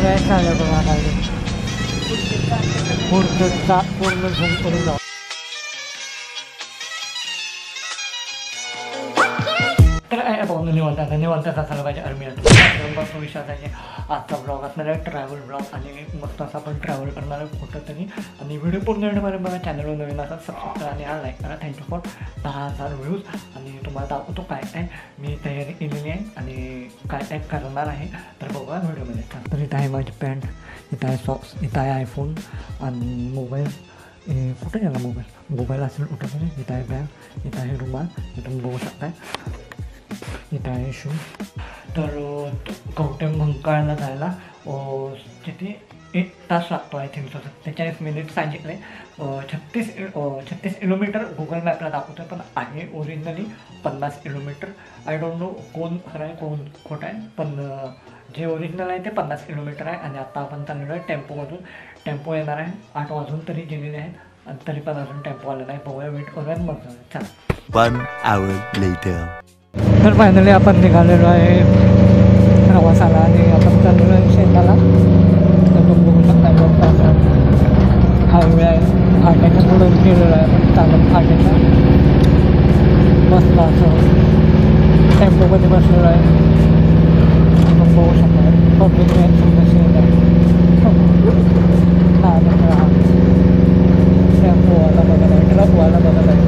Crash झालं बघा गाडी पूर्ण झूम करून जाऊ. तर बघून निवांत असायला पाहिजे आर्मी विषयात आहे. आजचा ब्लॉग असणार आहे ट्रॅव्हल ब्लॉग आणि मस्त असं आपण ट्रॅव्हल करणार आहे कुठं तरी. आणि व्हिडिओ पूर्ण येण्यामध्ये मला चॅनलवर नवीन असा सबस्क्राईब करा आणि हा लाईक करा. Thank you for 10,000 views. आणि तुम्हाला दाखवतो काय काय मी तयारी केलेली आहे आणि काय काय करणार आहे तर बघा व्हिडिओमध्ये. तर इथं आहे माझी पॅन्ट, इथं आहे सॉक्स, इथं आहे आयफोन आणि मोबाईल. कुठे गेला मोबाईल असेल कुठं तरी. इथं आहे बॅग, इथं आहे रुमाल, इथं बघू शकताय. इथं आहे शू. तर कवठे महांकाळला जायला तिथे 1 तास लागतो. आय थिंक 47 मिनिट सांगितले. 36 किलोमीटर गुगल मॅपला दाखवतो आहे पण आहे originally 50 kilometre. I don't know कोण खरं आहे कोण खोटं आहे पण जे ओरिजिनल आहे ते 50 किलोमीटर आहे. आणि आता आपण चाललेलो आहे टेम्पोमधून. टेम्पो येणार आहे 8 वाजून तरी गेलेले आहेत आणि तरी पण अजून टेम्पो आला नाही. बघूया वेट करूया मग चला. 1 hour later. तर फायनली आपण निघालेलो आहे प्रवासाला आणि आपण चाललेलो आहे शेताला. तर तुम्ही बघू शकता हायवे आहे. फाट्याच्या थोडं गेलेलो आहे पण चालत फाट्याच्या बसला असं टेम्पोमध्ये बसलेलो आहे. तुम्ही बघू शकता पब्लिक ट्रान्सपोर्ट कशी आहे. टेम्पोवाला बघत आहे, ट्रकवाला बघत आहे.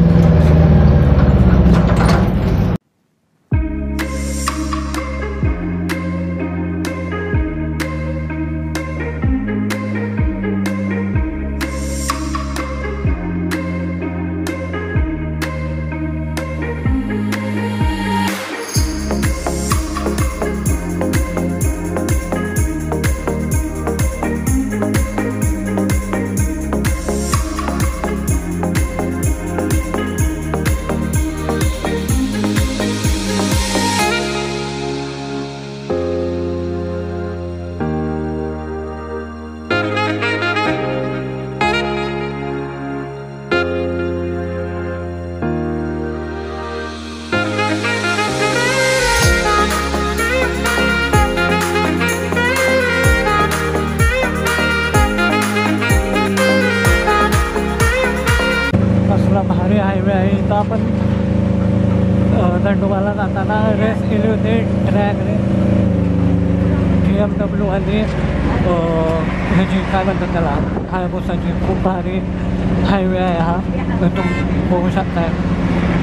भारी हायवे आहे. इथं आपण दंडोबाला जाताना रेस केली होती ट्रॅक रेस. BMW आणि ह्याची काय म्हणतात त्याला हायबुसाची. खूप भारी हायवे आहे हा. तुम्ही बघू शकताय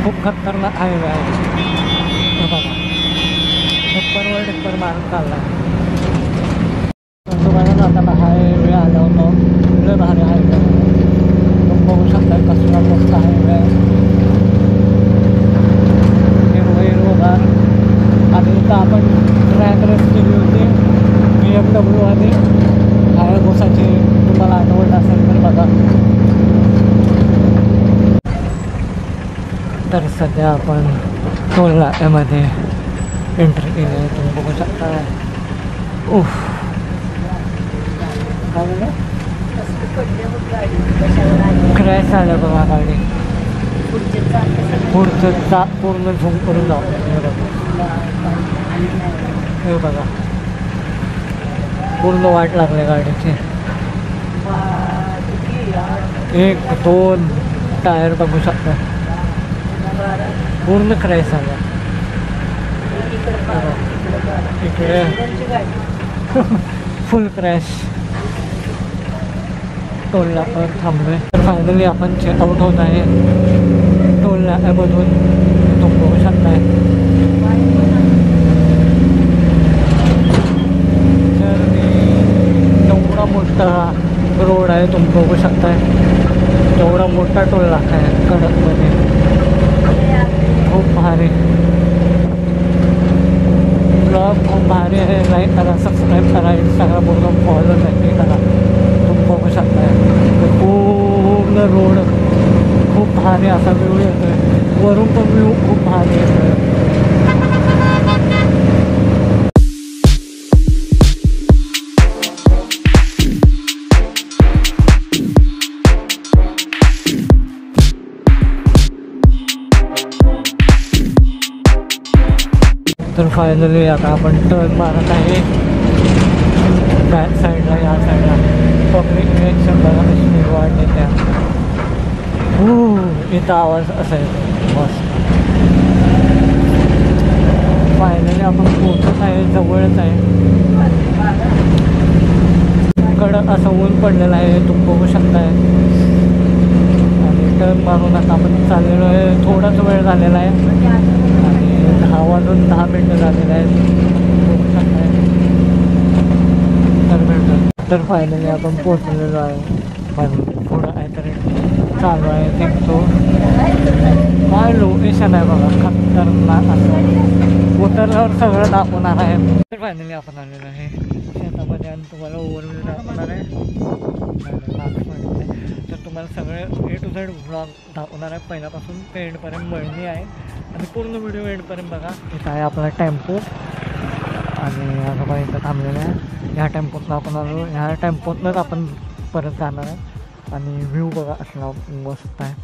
खूप खतरनाक हायवे आहे. बघा टिप्परवर टिप्पर मारून चालला आहे. दंडोबाला जाताना हायवे आला होता. लय भारी हायवे बघू शकता कसला मस्त हायवे आहे. हिरवगार. आणि इथं आपण ट्रॅक रेस केली होती BMW आणि हायबुसाची. तुम्हाला आठवत असेल तर बघा. तर सध्या आपण टोल नाक्यामध्ये एंट्री केली आहे. तुम्ही बघू शकता. काय झालं क्रॅश झालं बघा गाडी. पुढचं पूर्ण झूम करून जाऊ. हे बघा पूर्ण वाट लागली गाडीची. 1-2 टायर बघू शकता पूर्ण क्रॅश झाला. इकडे फुल क्रॅश. टोल नाक्यावर थांबलोय. तर फायनली आपण चेकआउट होत आहे टोल नाक्यामधून. तुम्ही बघू शकताय. तर एवढा मोठा रोड आहे तुम्ही बघू शकताय. एवढा मोठा टोल नाका आहे कडकमध्ये. खूप भारी ब्लॉग खूप भारी आहे. लाईक करा, सबस्क्राईब करा, इंस्टाग्रामवरून फॉलो नक्की करा. तुम्ही बघू शकताय पूर्ण रोड खूप भारी असा व्ह्यू येतोय. वरून पण व्ह्यू खूप भारी येतोय. तर फायनली आता आपण टर्न मारत आहे बॅक साईड. गाडीचा आवाज असेल मस्त. फायनली आपण पोहोचत आहे, जवळच आहे. कडक असं ऊन पडलेलं आहे, तुम्ही बघू शकताय. आणि टर्न मारून आता आपण चाललेलो आहे. थोडाच वेळ झालेला आहे आणि 10 वाजून 10 मिनटं झालेलं आहे, बघू शकताय. तर फायनली आपण पोचलेलो आहे. पण थोडं काहीतरी चालू आहे निघतो. काय लोकेशन आहे बघा, खतरनाक असं. उतरल्यावर सगळं दाखवणार आहे. तर फायनली आपण आलेलो आहे शेतामध्ये आणि तुम्हाला ओव्हरव्ह्यू दाखवणार आहे. तर तुम्हाला सगळं A to Z व्लॉग दाखवणार आहे, पहिल्यापासून ते एंडपर्यंत मळणी आहे. आणि पूर्ण व्हिडिओ एंडपर्यंत बघा. इथं आहे आपला टेम्पो आणि आजोबा इथं थांबलेलं आहे. ह्या टेम्पोतनं आपण आलो, ह्या टेम्पोतनंच आपण परत जाणार आहे. आणि व्ह्यू बघा असला मस्त आहे.